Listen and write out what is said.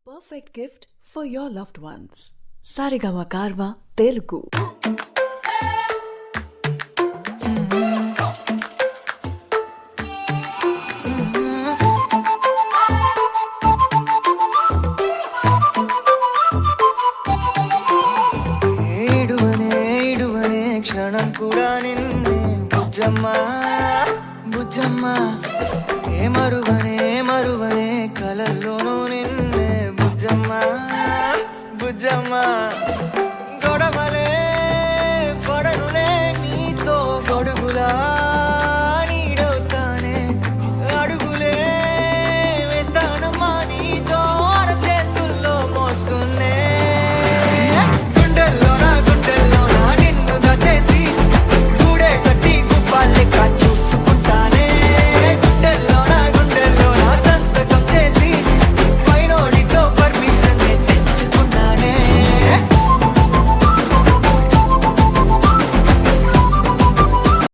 Perfect gift for your loved ones. Sarigama Karva Telugu. ఏడువనే క్షణం కూడా నిన్నే బుజ్జమ్మ బుజ్జమ్మ ఏ మరువనే